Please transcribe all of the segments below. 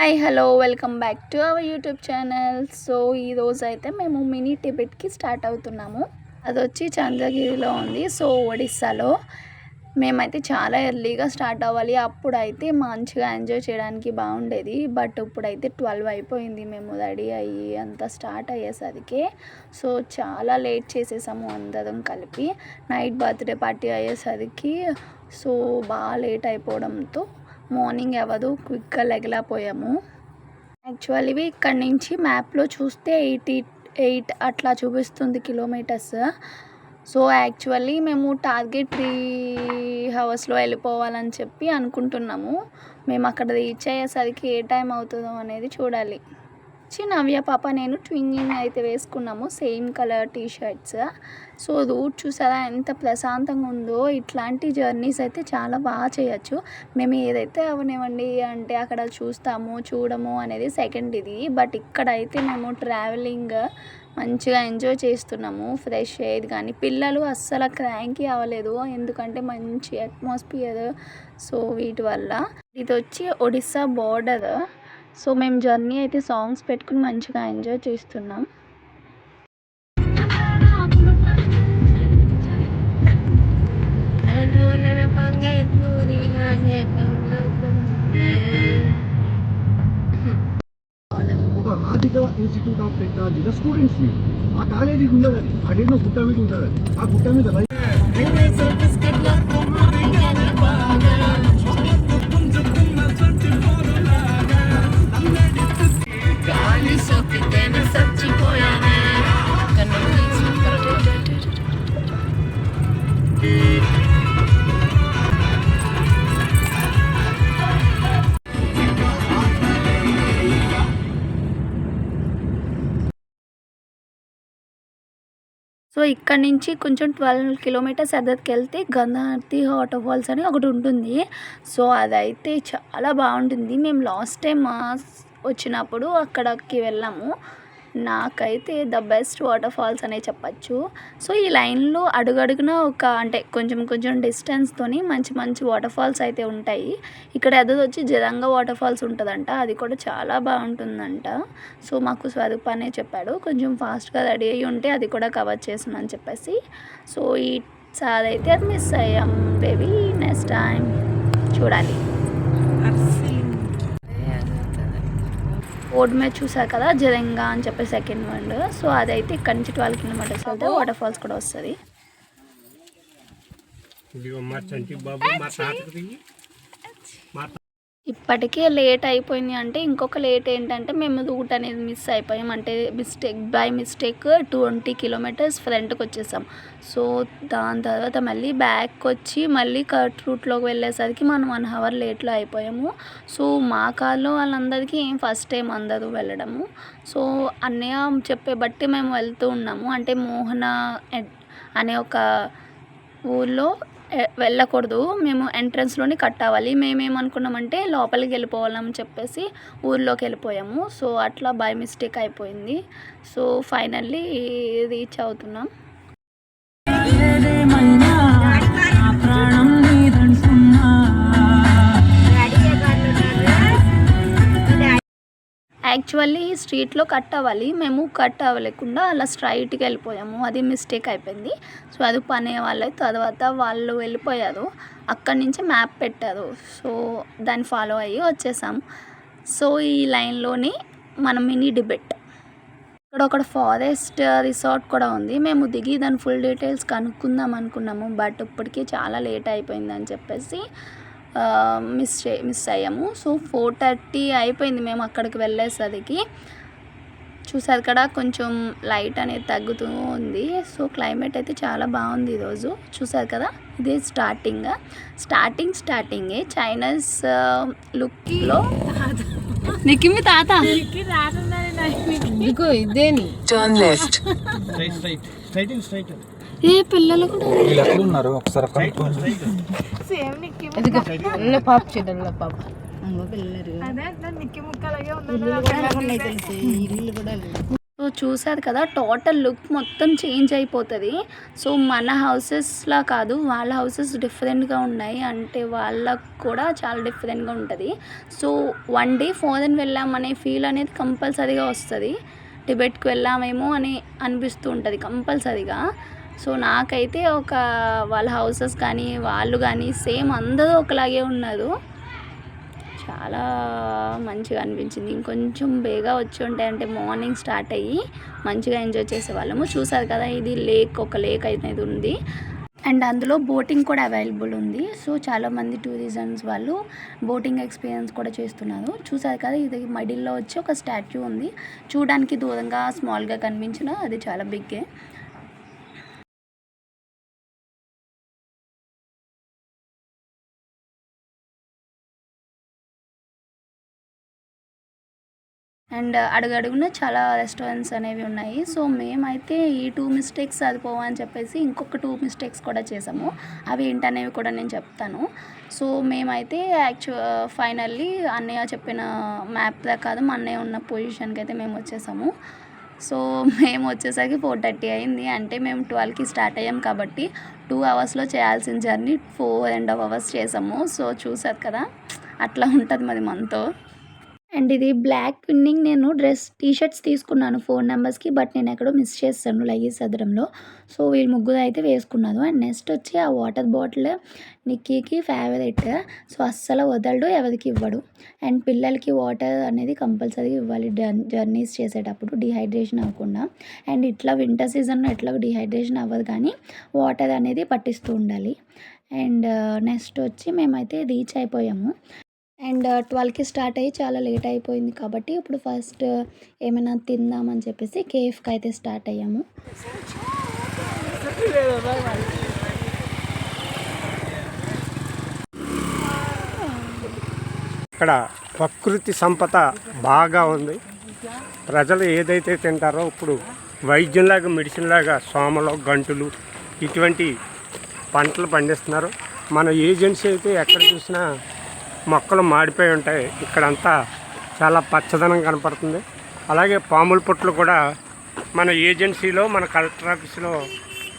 Hi hello welcome back to our YouTube channel. So ఈరోజు అయితే మేము మినీ టిబెట్కి స్టార్ట్ అవుతున్నాము. అది వచ్చి చంద్రగిరిలో ఉంది. సో ఒడిస్సాలో మేమైతే చాలా ఎర్లీగా స్టార్ట్ అవ్వాలి. అప్పుడైతే మంచిగా ఎంజాయ్ చేయడానికి బాగుండేది. బట్ ఇప్పుడైతే 12 అయిపోయింది మేము రెడీ అయ్యి అంతా స్టార్ట్ అయ్యేసరికి. సో చాలా లేట్ చేసేసాము అందరం కలిపి. నైట్ బర్త్డే పార్టీ అయ్యేసరికి సో బాగా లేట్ అయిపోవడంతో మార్నింగ్ అవ్వదు, క్విక్గా లెగలేకపోయాము. యాక్చువల్లీ ఇక్కడ నుంచి మ్యాప్లో చూస్తే 88 అట్లా చూపిస్తుంది కిలోమీటర్స్. సో యాక్చువల్లీ మేము టార్గెట్ 3 అవర్స్లో వెళ్ళిపోవాలని చెప్పి అనుకుంటున్నాము. మేము అక్కడ రీచ్ అయ్యేసరికి ఏ టైం అవుతుందో అనేది చూడాలి. నవ్య పాప నేను ట్విన్నింగ్ అయితే వేసుకున్నాము, same colour T shirts. So root చూసారా ఎంత ప్రశాంతంగా ఉందో. ఇట్లాంటి జర్నీస్ అయితే చాలా బాగా చేయొచ్చు. మేము ఏదైతే అవనివ్వండి అంటే అక్కడ చూడము అనేది సెకండ్ ఇది. బట్ ఇక్కడైతే మేము ట్రావెలింగ్ మంచిగా ఎంజాయ్ చేస్తున్నాము. ఫ్రెష్ ఎయిర్ కానీ పిల్లలు అస్సలు క్రాంకీ అవ్వలేదు, ఎందుకంటే మంచి అట్మాస్ఫియర్. సో వీటి వల్ల ఇది వచ్చి ఒడిస్సా బోర్డర్. సో మేము జర్నీ అయితే సాంగ్స్ పెట్టుకుని మంచిగా ఎంజాయ్ చేస్తున్నాం. ఆర్థిక ఇన్స్టిట్యూట్ ఆఫ్ టెక్నాలజీలో స్టూడెంట్స్ ని ఆ కాలేజీకి ఉండదు, అడేనో గుట్ట మీద ఉంటుంది. ఆ గుట్ట మీద సో ఇక్కడ నుంచి కొంచెం 12 కిలోమీటర్స్ ఎదరికి వెళ్తే గంధార్తి వాటర్ ఫాల్స్ అని ఒకటి ఉంటుంది. సో అదైతే చాలా బాగుంటుంది. మేము లాస్ట్ టైం వచ్చినప్పుడు అక్కడికి వెళ్ళాము. నాకైతే ద బెస్ట్ వాటర్ ఫాల్స్ అనే చెప్పచ్చు. సో ఈ లైన్లో అడుగడుగున అంటే కొంచెం డిస్టెన్స్తోని మంచి వాటర్ ఫాల్స్ అయితే ఉంటాయి. ఇక్కడ ఎదురు వచ్చి జరంగా వాటర్ ఫాల్స్ ఉంటుందంట, అది కూడా చాలా బాగుంటుందంట. సో మాకు స్వరూప్ అనే చెప్పాడు, కొంచెం ఫాస్ట్గా రెడీ అయ్యి ఉంటే అది కూడా కవర్ చేస్తున్నాను చెప్పేసి. సో ఈసారి అయితే అది మిస్ అయ్యాం బేబీ. నెక్స్ట్ టైం చూడాలి. బోర్డు మీద చూసారు కదా జరంగా అని చెప్పి సెకండ్ వర్డ్. సో అదైతే ఇక్కడ నుంచి 12 కిలోమీటర్స్ వెళ్తే వాటర్ ఫాల్స్ కూడా వస్తుంది. ఇప్పటికే లేట్ అయిపోయింది. అంటే ఇంకొక లేట్ ఏంటంటే మేము రూట్ అనేది మిస్ అయిపోయాం. అంటే బై మిస్టేక్ 20 కిలోమీటర్స్ ఫ్రంట్కి వచ్చేసాం. సో దాని తర్వాత మళ్ళీ బ్యాక్ వచ్చి మళ్ళీ కట్ రూట్లోకి వెళ్ళేసరికి మనం 1 అవర్ లేట్లో అయిపోయాము. సో మా కార్లో వాళ్ళందరికీ ఫస్ట్ టైం అందరూ వెళ్ళడము. సో అన్నయ్య చెప్పే బట్టి మేము వెళ్తూ ఉన్నాము. అంటే మోహన అనే ఒక ఊర్లో వెళ్ళకూడదు, మేము ఎంట్రన్స్లోనే కట్ అవ్వాలి. మేమేమనుకున్నామంటే లోపలికి వెళ్ళిపోవాలని చెప్పేసి ఊర్లోకి వెళ్ళిపోయాము. సో అట్లా బై మిస్టేక్ అయిపోయింది. సో ఫైనల్లీ రీచ్ అవుతున్నాం. యాక్చువల్లీ స్ట్రీట్లో కట్ అవ్వాలి, మేము కట్ అవ్వలేకుండా అలా స్ట్రైట్గా వెళ్ళిపోయాము. అది మిస్టేక్ అయిపోయింది. సో అది పనే వాళ్ళ తర్వాత వాళ్ళు వెళ్ళిపోయారు, అక్కడి నుంచి మ్యాప్ పెట్టారు. సో దాన్ని ఫాలో అయ్యి వచ్చేసాము. సో ఈ లైన్లోనే మనం మినీ టిబెట్. ఇక్కడ ఒక ఫారెస్ట్ రిసార్ట్ కూడా ఉంది. మేము దిగి దాని ఫుల్ డీటెయిల్స్ కనుక్కుందాం అనుకున్నాము. బట్ ఇప్పటికీ చాలా లేట్ అయిపోయిందని చెప్పేసి మిస్ అయ్యాము. సో 4:30 అయిపోయింది మేము అక్కడికి వెళ్ళేసరికి. చూసారు కదా కొంచెం లైట్ అనేది తగ్గుతూ ఉంది. సో క్లైమేట్ అయితే చాలా బాగుంది ఈరోజు. చూసారు కదా ఇదే స్టార్టింగే చైనీస్ లుక్లో. నీకు మీ తాత ఏ పిల్లలు కూడా చూసారు కదా, టోటల్ లుక్ మొత్తం చేంజ్ అయిపోతుంది. సో మన హౌసెస్లా కాదు, వాళ్ళ హౌసెస్ డిఫరెంట్గా ఉన్నాయి, అంటే వాళ్ళకు కూడా చాలా డిఫరెంట్గా ఉంటుంది. సో వన్ డే ఫారెన్ వెళ్ళామనే ఫీల్ అనేది కంపల్సరీగా వస్తుంది. టిబెట్కి వెళ్ళామేమో అని అనిపిస్తూ ఉంటుంది కంపల్సరీగా. సో నాకైతే వాళ్ళ హౌసెస్ కానీ వాళ్ళు కానీ సేమ్ అందరూ ఒకలాగే ఉన్నారు. చాలా మంచిగా అనిపించింది. ఇంకొంచెం బేగా వచ్చి ఉంటే, అంటే మార్నింగ్ స్టార్ట్ అయ్యి మంచిగా ఎంజాయ్ చేసేవాళ్ళము. చూసారు కదా, ఇది ఒక లేక్ అనేది ఉంది, అండ్ అందులో బోటింగ్ కూడా అవైలబుల్ ఉంది. సో చాలామంది టూరిజమ్స్ వాళ్ళు బోటింగ్ ఎక్స్పీరియన్స్ కూడా చేస్తున్నారు. చూసారు కదా, ఇది మిడిల్లో వచ్చి ఒక స్టాచ్యూ ఉంది. చూడడానికి దూరంగా స్మాల్గా కనిపించిన అది చాలా బిగ్గే. అండ్ అడుగడుగున చాలా రెస్టారెంట్స్ అనేవి ఉన్నాయి. సో మేమైతే ఈ 2 మిస్టేక్స్ సరిపోవని చెప్పేసి ఇంకొక 2 మిస్టేక్స్ కూడా చేసాము. అవి ఏంటనేవి కూడా నేను చెప్తాను. సో మేమైతే ఫైనల్లీ అన్నయ్య చెప్పిన మ్యాప్ ప్రకారం అన్నయ్య ఉన్న పొజిషన్కి అయితే మేము వచ్చేసాము. సో మేము వచ్చేసరికి 4:30 అయింది. అంటే మేము 12కి స్టార్ట్ అయ్యాం కాబట్టి 2 అవర్స్లో చేయాల్సిన జర్నీ 4.5 అవర్స్ చేసాము. సో చూసారు కదా, అట్లా ఉంటుంది మరి మనతో. అండ్ ఇది బ్లాక్ విన్నింగ్ నేను టీ-షర్ట్స్ తీసుకున్నాను 4 నెంబర్స్కి, బట్ నేను ఎక్కడో మిస్ చేస్తాను లగేజ్ సదరంలో. సో వీళ్ళు ముగ్గురు అయితే వేసుకున్నారు. అండ్ నెక్స్ట్ వచ్చి ఆ వాటర్ బాటిల్ నిక్కీకి ఫేవరెట్. సో అస్సలు వదలడు, ఎవరికి ఇవ్వడు. అండ్ పిల్లలకి వాటర్ అనేది కంపల్సరీ ఇవ్వాలి జర్నీస్ చేసేటప్పుడు, డిహైడ్రేషన్ అవ్వకుండా. అండ్ ఇట్లా వింటర్ సీజన్లో ఎట్లా డిహైడ్రేషన్ అవ్వదు, కానీ వాటర్ అనేది పట్టిస్తూ ఉండాలి. అండ్ నెక్స్ట్ వచ్చి మేమైతే రీచ్ అయిపోయాము. అండ్ 12కి స్టార్ట్ అయ్యి చాలా లేట్ అయిపోయింది కాబట్టి ఇప్పుడు ఫస్ట్ ఏమైనా తిందామని చెప్పేసి కేఫ్కి అయితే స్టార్ట్ అయ్యాము. ఇక్కడ ప్రకృతి సంపద బాగా ఉంది. ప్రజలు ఏదైతే తింటారో ఇప్పుడు వైద్యంలాగా మెడిసిన్లాగా సోమలు గంటులు ఇటువంటి పంటలు పండిస్తున్నారు. మన ఏజెన్సీ అయితే ఎక్కడ చూసినా మొక్కలు మాడిపోయి ఉంటాయి. ఇక్కడంతా చాలా పచ్చదనం కనపడుతుంది. అలాగే పాముల పుట్లు కూడా మన ఏజెన్సీలో మన కలెక్టర్ ఆఫీస్లో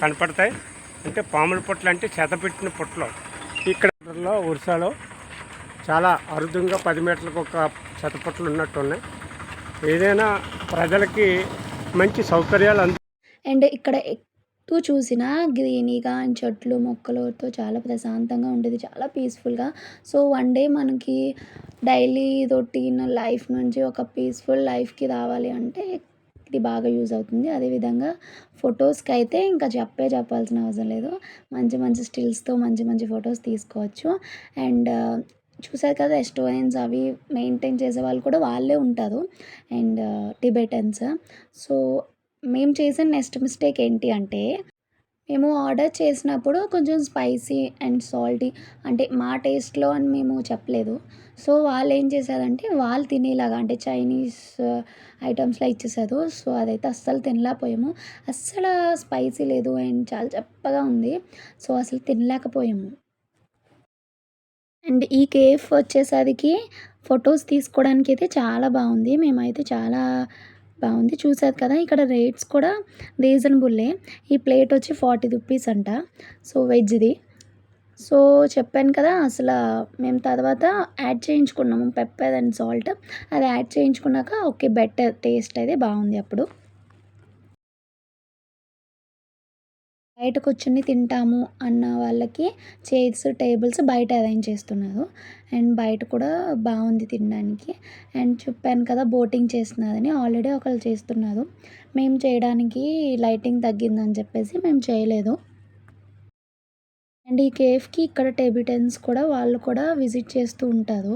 కనపడతాయి. అంటే పాముల పుట్లు అంటే చెతపెట్టిన పుట్లు. ఇక్కడ ఒరిస్సాలో చాలా అరుదుగా 10 మీటర్లకు ఒక చెత్తపుట్లు ఉన్నట్టు ఉన్నాయి. ఏదైనా ప్రజలకి మంచి సౌకర్యాలు అండ్ ఇక్కడ చూసినా గ్రీనీగా అండ్ చెట్లు మొక్కలతో చాలా ప్రశాంతంగా ఉండేది, చాలా పీస్ఫుల్గా. సో వన్ డే మనకి డైలీ రొటీన్ లైఫ్ నుంచి ఒక పీస్ఫుల్ లైఫ్కి రావాలి అంటే ఇది బాగా యూజ్ అవుతుంది. అదేవిధంగా ఫొటోస్కి అయితే ఇంకా చెప్పాల్సిన అవసరం లేదు. మంచి మంచి స్టిల్స్తో మంచి ఫొటోస్ తీసుకోవచ్చు. అండ్ చూసారు కదా, రెస్టారెంట్స్ అవి మెయింటైన్ చేసే వాళ్ళు కూడా వాళ్ళే ఉంటారు, అండ్ టిబెటన్స్. సో మేము చేసిన నెక్స్ట్ మిస్టేక్ ఏంటి అంటే, మేము ఆర్డర్ చేసినప్పుడు కొంచెం స్పైసీ అండ్ సాల్టీ, అంటే మా టేస్ట్లో అని మేము చెప్పలేదు. సో వాళ్ళు ఏం చేశారంటే వాళ్ళు తినేలాగా, అంటే చైనీస్ ఐటమ్స్లో ఇచ్చేసారు. సో అదైతే అస్సలు తినలేకపోయాము. అస్సలు స్పైసీ లేదు అండ్ చాలా చప్పగా ఉంది. సో అసలు తినలేకపోయాము. అండ్ ఈ కేఫ్ వచ్చేసరికి ఫొటోస్ తీసుకోవడానికి అయితే చాలా బాగుంది. మేమైతే చాలా బాగుంది. చూసారు కదా, ఇక్కడ రేట్స్ కూడా రీజనబుల్లే. ఈ ప్లేట్ వచ్చి 40 రూపీస్ అంట. సో వెజ్ది. సో చెప్పాను కదా, అసలు మేము తర్వాత యాడ్ చేయించుకున్నాము పెప్పర్ అండ్ సాల్ట్. అది యాడ్ చేయించుకున్నాక ఓకే, బెటర్ టేస్ట్ అయితే బాగుంది. అప్పుడు బయట కూర్చొని తింటాము అన్న వాళ్ళకి చైర్స్ టేబుల్స్ బయట అరేంజ్ చేస్తున్నారు. అండ్ బయట కూడా బాగుంది తినడానికి. అండ్ చెప్పాను కదా బోటింగ్ చేస్తున్నారని, ఆల్రెడీ ఒకళ్ళు చేస్తున్నారు. మేము చేయడానికి లైటింగ్ తగ్గిందని చెప్పేసి మేము చేయలేదు. అండ్ ఈ కేఫ్కి ఇక్కడ టిబెటన్స్ కూడా వాళ్ళు కూడా విజిట్ చేస్తూ ఉంటారు.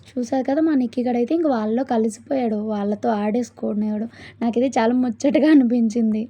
చూసారు కదా, మా నిక్కిగడైతే ఇంక వాళ్ళలో కలిసిపోయాడు, వాళ్ళతో ఆడేసుకునేవాడు. నాకైతే చాలా ముచ్చటగా అనిపించింది.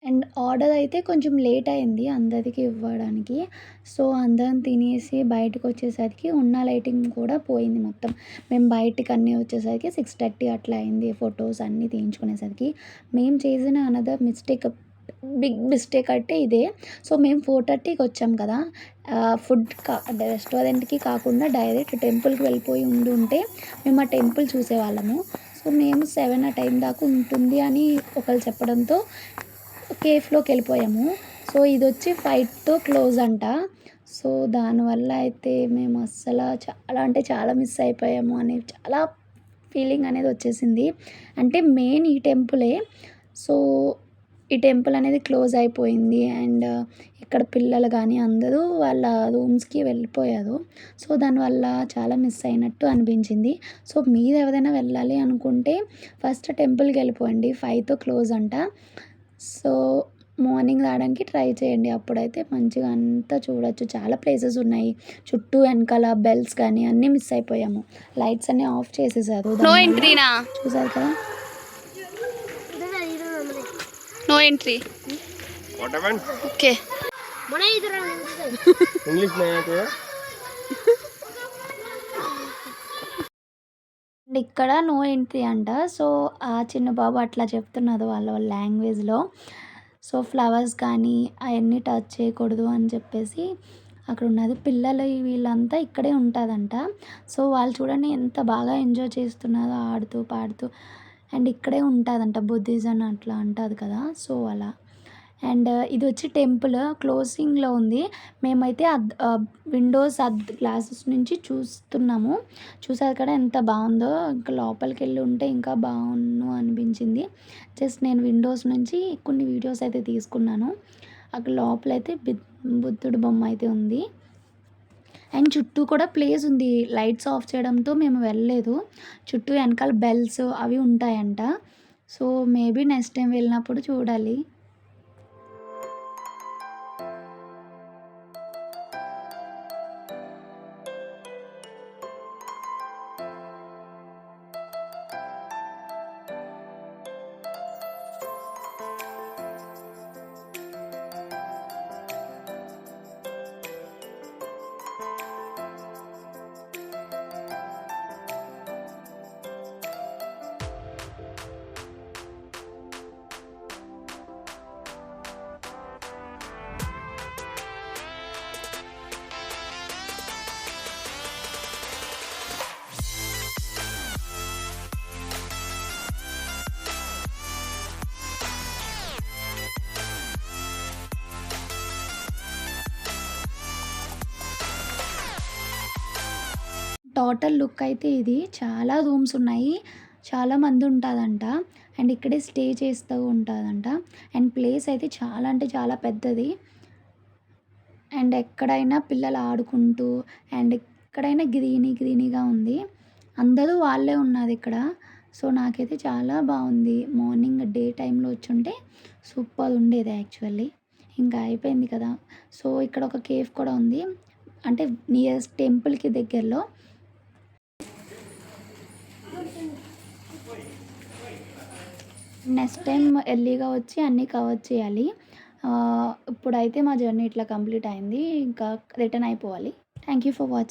అండ్ ఆర్డర్ అయితే కొంచెం లేట్ అయింది అందరికి ఇవ్వడానికి. సో అందరం తినేసి బయటకు వచ్చేసరికి ఉన్న లైటింగ్ కూడా పోయింది మొత్తం. మేము బయటికి అన్నీ వచ్చేసరికి 6:30 అట్లా అయింది. ఫొటోస్ అన్నీ తీయించుకునేసరికి. మేము చేసిన అనదర్ మిస్టేక్, బిగ్ మిస్టేక్ అంటే ఇదే. సో మేము 4:30కి వచ్చాం కదా, ఫుడ్ రెస్టారెంట్కి కాకుండా డైరెక్ట్ టెంపుల్కి వెళ్ళిపోయి ఉంటే మేము ఆ టెంపుల్ చూసేవాళ్ళము. సో మేము 7 ఆ టైం దాకా ఉంటుంది అని ఒకరు చెప్పడంతో కేఫ్లోకి వెళ్ళిపోయాము. సో ఇది వచ్చి 5తో క్లోజ్ అంట. సో దానివల్ల అయితే మేము అస్సలు చాలా అంటే చాలా మిస్ అయిపోయాము అని చాలా ఫీలింగ్ అనేది వచ్చేసింది. అంటే మెయిన్ ఈ టెంపులే. సో ఈ టెంపుల్ అనేది క్లోజ్ అయిపోయింది. అండ్ ఇక్కడ పిల్లలు కానీ అందరూ వాళ్ళ రూమ్స్కి వెళ్ళిపోయారు. సో దానివల్ల చాలా మిస్ అయినట్టు అనిపించింది. సో మీరు ఎవరైనా వెళ్ళాలి అనుకుంటే ఫస్ట్ టెంపుల్కి వెళ్ళిపోండి, 5తో క్లోజ్ అంట. సో మార్నింగ్ రావడానికి ట్రై చేయండి, అప్పుడైతే మంచిగా అంతా చూడొచ్చు. చాలా ప్లేసెస్ ఉన్నాయి చుట్టూ, వెనకాల బెల్స్ కానీ అన్నీ మిస్ అయిపోయాము. లైట్స్ అన్నీ ఆఫ్ చేసేసారు. నో ఎంట్రీనా? చూసారు కదా, no entry. Okay. English and ఇక్కడ నో ఎంట్రీ అంట. సో ఆ చిన్న బాబు అట్లా చెప్తున్నారు వాళ్ళ లాంగ్వేజ్లో. సో ఫ్లవర్స్ కానీ అవన్నీ టచ్ చేయకూడదు అని చెప్పేసి అక్కడ ఉన్నది. పిల్లలు వీళ్ళంతా ఇక్కడే ఉంటుందంట. సో వాళ్ళు చూడండి ఎంత బాగా ఎంజాయ్ చేస్తున్నారో ఆడుతూ పాడుతూ. అండ్ ఇక్కడే ఉంటుందంట, బుద్ధిజం అట్లా అంటుంది కదా, సో అలా. అండ్ ఇది వచ్చి టెంపుల్ క్లోజింగ్లో ఉంది. మేమైతే విండోస్ గ్లాసెస్ నుంచి చూస్తున్నాము. చూసారు కదా ఎంత బాగుందో. ఇంకా లోపలికి వెళ్ళి ఉంటే ఇంకా బాగుండు అనిపించింది. జస్ట్ నేను విండోస్ నుంచి కొన్ని వీడియోస్ అయితే తీసుకున్నాను. అక్కడ లోపలైతే బుద్ధుడు బొమ్మ అయితే ఉంది. అండ్ చుట్టూ కూడా ప్లేస్ ఉంది. లైట్స్ ఆఫ్ చేయడంతో మేము వెళ్ళలేదు. చుట్టూ వెనకాల బెల్స్ అవి ఉంటాయంట. సో మేబీ నెక్స్ట్ టైం వెళ్ళినప్పుడు చూడాలి. టోటల్ లుక్ అయితే ఇది. చాలా రూమ్స్ ఉన్నాయి, చాలామంది ఉంటుందంట. అండ్ ఇక్కడే స్టే చేస్తూ ఉంటుందంట. అండ్ ప్లేస్ అయితే చాలా అంటే చాలా పెద్దది. అండ్ ఎక్కడైనా పిల్లలు ఆడుకుంటూ, అండ్ ఎక్కడైనా గ్రీనీగా ఉంది. అందరూ వాళ్ళే ఉన్నారు ఇక్కడ. సో నాకైతే చాలా బాగుంది. మార్నింగ్ డే టైంలో వచ్చుంటే సూపర్ ఉండేది యాక్చువల్లీ. ఇంకా అయిపోయింది కదా. సో ఇక్కడ ఒక కేఫ్ కూడా ఉంది, అంటే నియరెస్ట్ టెంపుల్కి దగ్గరలో. నెక్స్ట్ టైం ఎర్లీగా వచ్చి అన్నీ కవర్ చేయాలి. ఇప్పుడైతే మా జర్నీ ఇట్లా కంప్లీట్ అయింది. ఇంకా రిటర్న్ అయిపోవాలి. Thank you for watching.